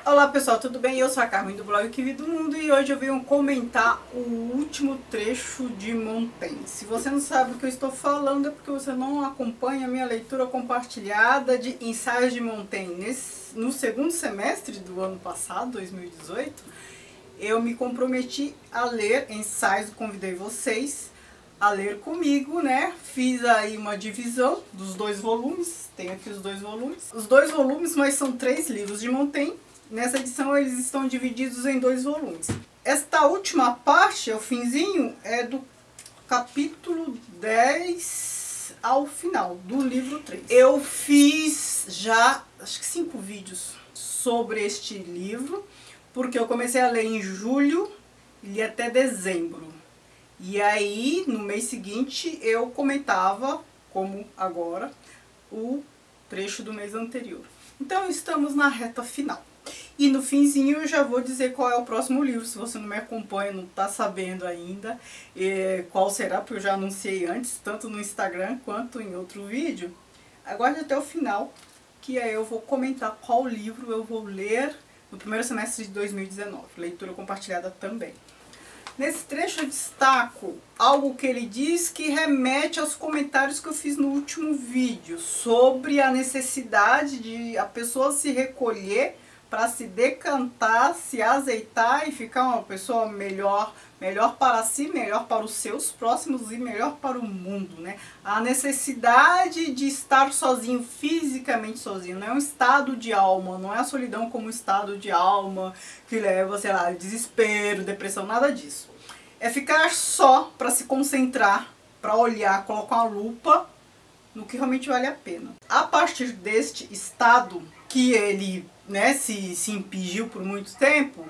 Olá pessoal, tudo bem? Eu sou a Carmen do blog Que Vi do Mundo e hoje eu venho comentar o último trecho de Montaigne. Se você não sabe o que eu estou falando é porque você não acompanha a minha leitura compartilhada de ensaios de Montaigne. No segundo semestre do ano passado, 2018, eu me comprometi a ler ensaios, convidei vocês a ler comigo, né? Fiz aí uma divisão dos dois volumes, tenho aqui os dois volumes. Os dois volumes, mas são 3 livros de Montaigne. Nessa edição eles estão divididos em 2 volumes. Esta última parte, o finzinho, é do capítulo 10 ao final, do livro 3. Eu fiz já, acho que 5 vídeos sobre este livro, porque eu comecei a ler em julho e li até dezembro. E aí, no mês seguinte, eu comentava, como agora, o trecho do mês anterior. Então, estamos na reta final. E no finzinho eu já vou dizer qual é o próximo livro, se você não me acompanha, não está sabendo ainda qual será, porque eu já anunciei antes, tanto no Instagram quanto em outro vídeo. Aguarde até o final, que aí eu vou comentar qual livro eu vou ler no primeiro semestre de 2019, leitura compartilhada também. Nesse trecho eu destaco algo que ele diz que remete aos comentários que eu fiz no último vídeo, sobre a necessidade de a pessoa se recolher para se decantar, se azeitar e ficar uma pessoa melhor para si, melhor para os seus próximos e melhor para o mundo, né? A necessidade de estar sozinho, fisicamente sozinho, não é um estado de alma, não é a solidão como um estado de alma que leva, sei lá, desespero, depressão, nada disso. É ficar só para se concentrar, para olhar, colocar uma lupa no que realmente vale a pena. A partir deste estado que ele, né, se impingiu por muito tempo,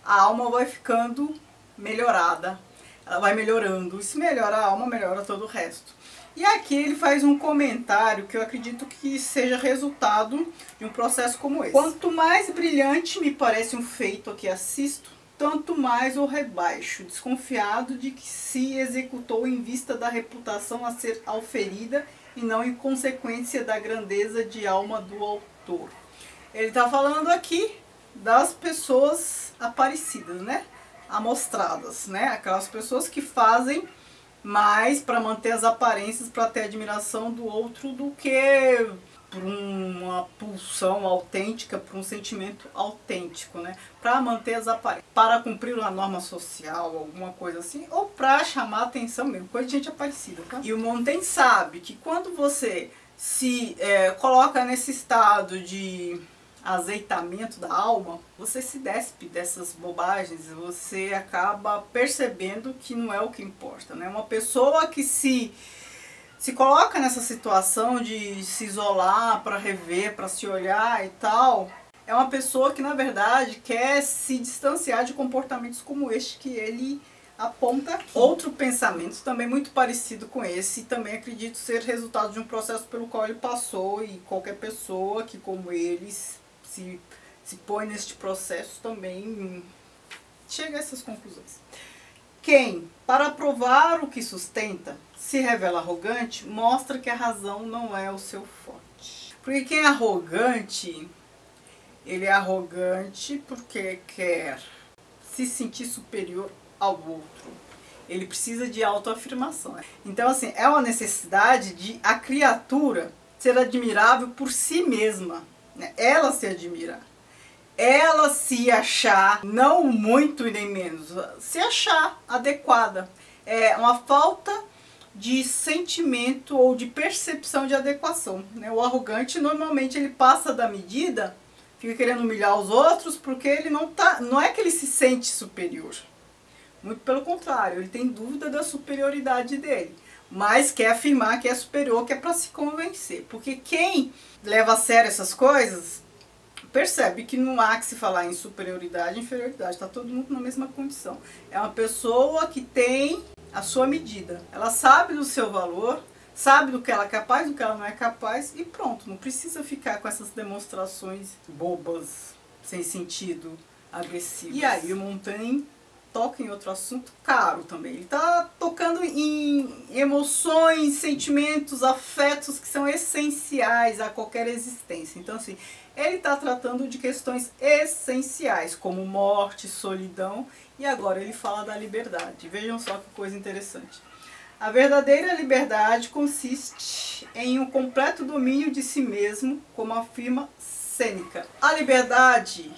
a alma vai ficando melhorada, ela vai melhorando, e se melhora a alma, melhora todo o resto. E aqui ele faz um comentário que eu acredito que seja resultado de um processo como esse. Quanto mais brilhante me parece um feito a que assisto, tanto mais o rebaixo, desconfiado de que se executou em vista da reputação a ser auferida e não em consequência da grandeza de alma do autor. Ele está falando aqui das pessoas aparecidas, né? Amostradas, né? Aquelas pessoas que fazem mais para manter as aparências, para ter admiração do outro, do que por uma pulsão autêntica, por um sentimento autêntico, né? Para manter as aparências, para cumprir uma norma social, alguma coisa assim, ou para chamar atenção mesmo, coisa de gente aparecida, tá? E o Montaigne sabe que quando você se coloca nesse estado de azeitamento da alma, você se despe dessas bobagens, você acaba percebendo que não é o que importa, né? Uma pessoa que se coloca nessa situação de se isolar para rever, para se olhar e tal, é uma pessoa que na verdade quer se distanciar de comportamentos como este que ele aponta aqui. Outro pensamento também muito parecido com esse, também acredito ser resultado de um processo pelo qual ele passou, e qualquer pessoa que como eles se põe neste processo também chega a essas conclusões. Quem, para provar o que sustenta, se revela arrogante, mostra que a razão não é o seu forte. Porque quem é arrogante, ele é arrogante porque quer se sentir superior ao outro. Ele precisa de autoafirmação. Então, assim, é uma necessidade de a criatura ser admirável por si mesma, né? Ela se admira. Ela se achar, não muito e nem menos, se achar adequada. É uma falta de sentimento ou de percepção de adequação, né? O arrogante normalmente ele passa da medida, fica querendo humilhar os outros porque ele não é que ele se sente superior. Muito pelo contrário, ele tem dúvida da superioridade dele, mas quer afirmar que é superior, que é para se convencer. Porque quem leva a sério essas coisas percebe que não há que se falar em superioridade e inferioridade, está todo mundo na mesma condição. É uma pessoa que tem a sua medida, ela sabe do seu valor, sabe do que ela é capaz, do que ela não é capaz, e pronto, não precisa ficar com essas demonstrações bobas, sem sentido, agressivas. E aí o Montaigne toca em outro assunto caro também. Ele está tocando em emoções, sentimentos, afetos que são essenciais a qualquer existência. Então, assim, ele está tratando de questões essenciais, como morte, solidão, e agora ele fala da liberdade. Vejam só que coisa interessante. A verdadeira liberdade consiste em um completo domínio de si mesmo, como afirma Sêneca. A liberdade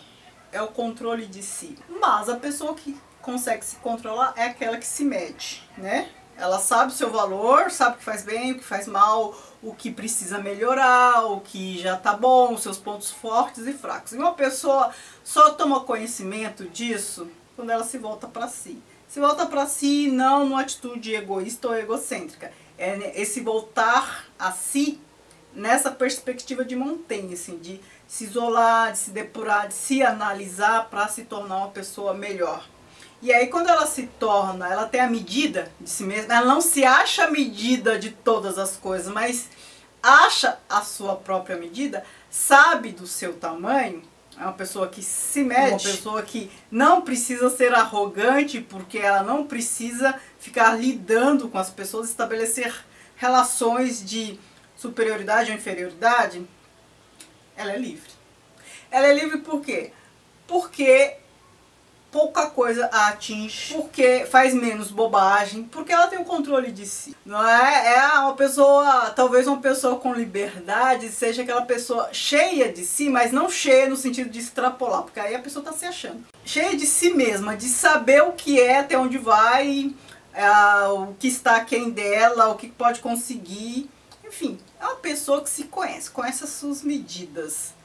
é o controle de si, mas a pessoa que consegue se controlar é aquela que se mede, né? Ela sabe o seu valor, sabe o que faz bem, o que faz mal, o que precisa melhorar, o que já tá bom, os seus pontos fortes e fracos. E uma pessoa só toma conhecimento disso quando ela se volta para si. Se volta para si não numa atitude egoísta ou egocêntrica. É esse voltar a si nessa perspectiva de Montaigne, assim, de se isolar, de se depurar, de se analisar para se tornar uma pessoa melhor. E aí quando ela se torna, ela tem a medida de si mesma, ela não se acha a medida de todas as coisas, mas acha a sua própria medida, sabe do seu tamanho. É uma pessoa que se mede, uma pessoa que não precisa ser arrogante, porque ela não precisa ficar lidando com as pessoas, estabelecer relações de superioridade ou inferioridade. Ela é livre. Ela é livre por quê? Porque pouca coisa a atinge, porque faz menos bobagem, porque ela tem o controle de si. Não é? É uma pessoa, talvez uma pessoa com liberdade seja aquela pessoa cheia de si, mas não cheia no sentido de extrapolar, porque aí a pessoa está se achando. Cheia de si mesma, de saber o que é, até onde vai, o que está aquém dela, o que pode conseguir. Enfim, é uma pessoa que se conhece, conhece as suas medidas.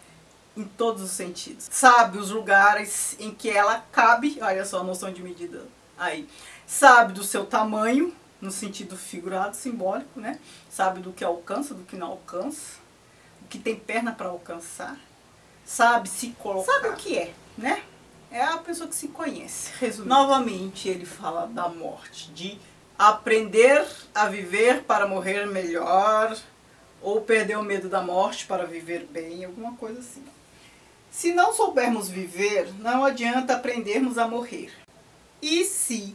Em todos os sentidos. Sabe os lugares em que ela cabe, olha só a noção de medida aí. Sabe do seu tamanho, no sentido figurado, simbólico, né? Sabe do que alcança, do que não alcança, o que tem perna para alcançar. Sabe se colocar. Sabe o que é, né? É a pessoa que se conhece. Resumindo. Novamente ele fala da morte, de aprender a viver para morrer melhor, ou perder o medo da morte para viver bem, alguma coisa assim. Se não soubermos viver, não adianta aprendermos a morrer. E se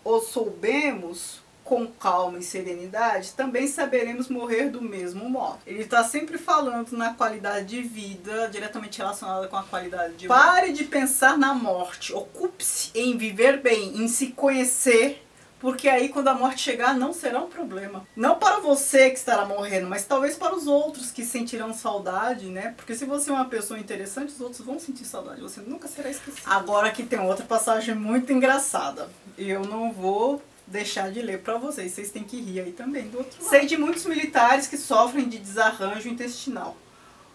o soubermos com calma e serenidade, também saberemos morrer do mesmo modo. Ele está sempre falando na qualidade de vida, diretamente relacionada com a qualidade de vida. Pare de pensar na morte, ocupe-se em viver bem, em se conhecer, porque aí quando a morte chegar não será um problema. Não para você que estará morrendo, mas talvez para os outros que sentirão saudade, né? Porque se você é uma pessoa interessante, os outros vão sentir saudade, você nunca será esquecido. Agora aqui tem outra passagem muito engraçada. Eu não vou deixar de ler para vocês, vocês têm que rir aí também do outro lado. Sei de muitos militares que sofrem de desarranjo intestinal.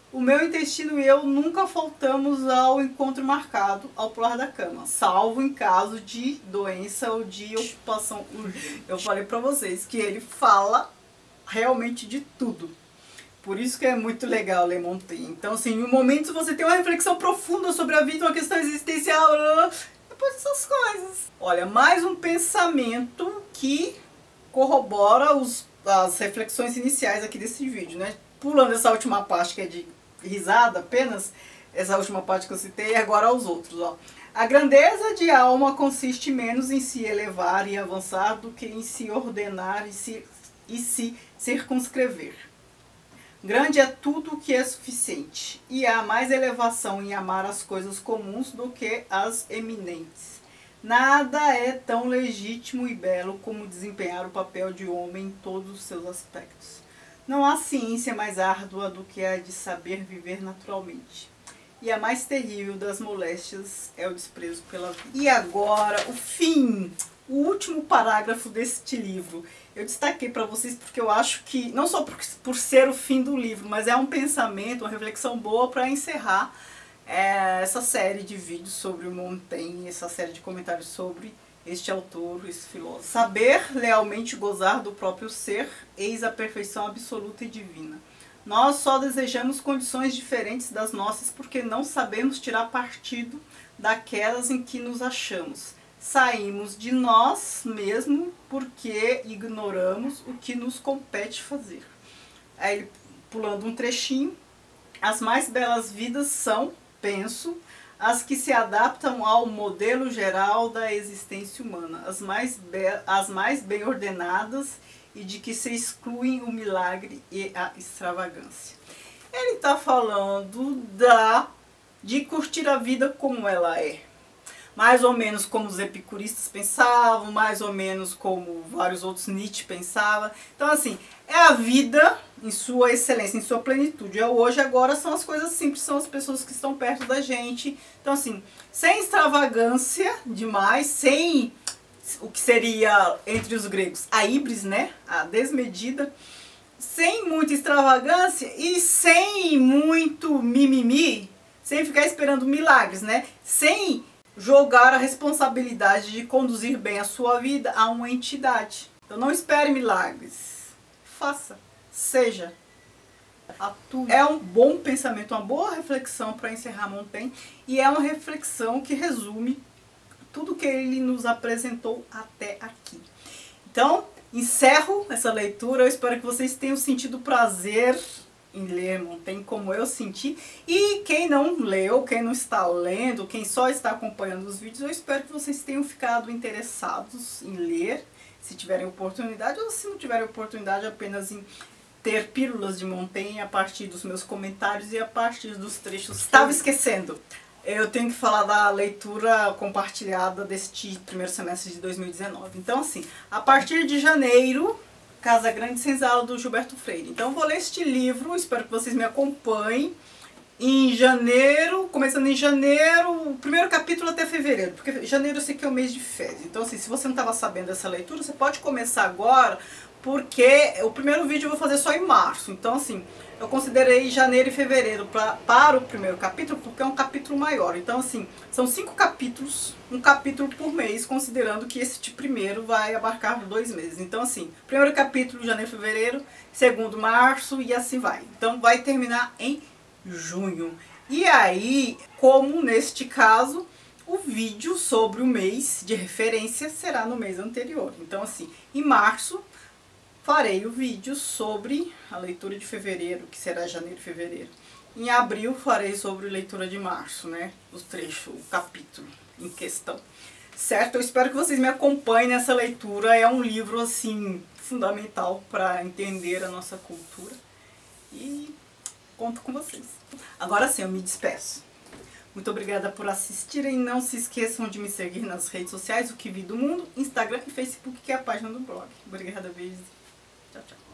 O meu intestino e eu nunca faltamos ao encontro marcado ao pular da cama, salvo em caso de doença ou de ocupação urgente. Eu falei pra vocês que ele fala realmente de tudo. Por isso que é muito legal ler Montaigne. Então, assim, em momentos você tem uma reflexão profunda sobre a vida, uma questão existencial, depois dessas coisas. Olha, mais um pensamento que corrobora as reflexões iniciais aqui desse vídeo, né? Pulando essa última parte que é de risada apenas, essa última parte que eu citei, e agora aos outros, ó. A grandeza de alma consiste menos em se elevar e avançar do que em se ordenar e se circunscrever. Grande é tudo o que é suficiente, e há mais elevação em amar as coisas comuns do que as eminentes. Nada é tão legítimo e belo como desempenhar o papel de homem em todos os seus aspectos. Não há ciência mais árdua do que a de saber viver naturalmente. E a mais terrível das moléstias é o desprezo pela vida. E agora, o fim, o último parágrafo deste livro. Eu destaquei para vocês porque eu acho que, não só por ser o fim do livro, mas é um pensamento, uma reflexão boa para encerrar essa série de vídeos sobre o Montaigne, essa série de comentários sobre este autor, esse filósofo. Saber lealmente gozar do próprio ser, eis a perfeição absoluta e divina. Nós só desejamos condições diferentes das nossas porque não sabemos tirar partido daquelas em que nos achamos. Saímos de nós mesmos porque ignoramos o que nos compete fazer. Aí ele, pulando um trechinho, as mais belas vidas são, penso, as que se adaptam ao modelo geral da existência humana, as mais bem ordenadas e de que se excluem o milagre e a extravagância. Ele está falando de curtir a vida como ela é. Mais ou menos como os epicuristas pensavam, mais ou menos como vários outros Nietzsche pensavam. Então, assim, é a vida em sua excelência, em sua plenitude. É o hoje e agora, são as coisas simples, são as pessoas que estão perto da gente. Então, assim, sem extravagância demais, sem o que seria, entre os gregos, a híbris, né? A desmedida. Sem muita extravagância e sem muito mimimi, sem ficar esperando milagres, né? Sem jogar a responsabilidade de conduzir bem a sua vida a uma entidade. Então não espere milagres. Faça, seja, atue. É um bom pensamento, uma boa reflexão para encerrar Montaigne, e é uma reflexão que resume tudo que ele nos apresentou até aqui. Então, encerro essa leitura. Eu espero que vocês tenham sentido prazer em ler Montaigne como eu senti. E quem não leu, quem não está lendo, quem só está acompanhando os vídeos, eu espero que vocês tenham ficado interessados em ler, se tiverem oportunidade, ou se não tiverem oportunidade, apenas em ter pílulas de Montaigne a partir dos meus comentários e a partir dos trechos. Estava esquecendo. Eu tenho que falar da leitura compartilhada deste primeiro semestre de 2019. Então, assim, a partir de janeiro, Casa Grande Senzala, do Gilberto Freire. Então, eu vou ler este livro, espero que vocês me acompanhem. Em janeiro, começando em janeiro, o primeiro capítulo até fevereiro, porque janeiro eu sei que é o mês de férias. Então, assim, se você não estava sabendo dessa leitura, você pode começar agora, porque o primeiro vídeo eu vou fazer só em março. Então, assim, eu considerei janeiro e fevereiro para o primeiro capítulo, porque é um capítulo maior. Então, assim, são 5 capítulos, um capítulo por mês, considerando que esse primeiro vai abarcar 2 meses. Então, assim, primeiro capítulo, janeiro e fevereiro, segundo, março, e assim vai. Então, vai terminar em junho. E aí, como neste caso, o vídeo sobre o mês de referência será no mês anterior. Então, assim, em março, farei o vídeo sobre a leitura de fevereiro, que será janeiro e fevereiro. Em abril farei sobre a leitura de março, né? O trecho, o capítulo em questão. Certo? Eu espero que vocês me acompanhem nessa leitura. É um livro, assim, fundamental para entender a nossa cultura. E conto com vocês. Agora sim, eu me despeço. Muito obrigada por assistirem. Não se esqueçam de me seguir nas redes sociais, o Que Vi do Mundo, Instagram e Facebook, que é a página do blog. Obrigada, beijos. Tchau, tchau.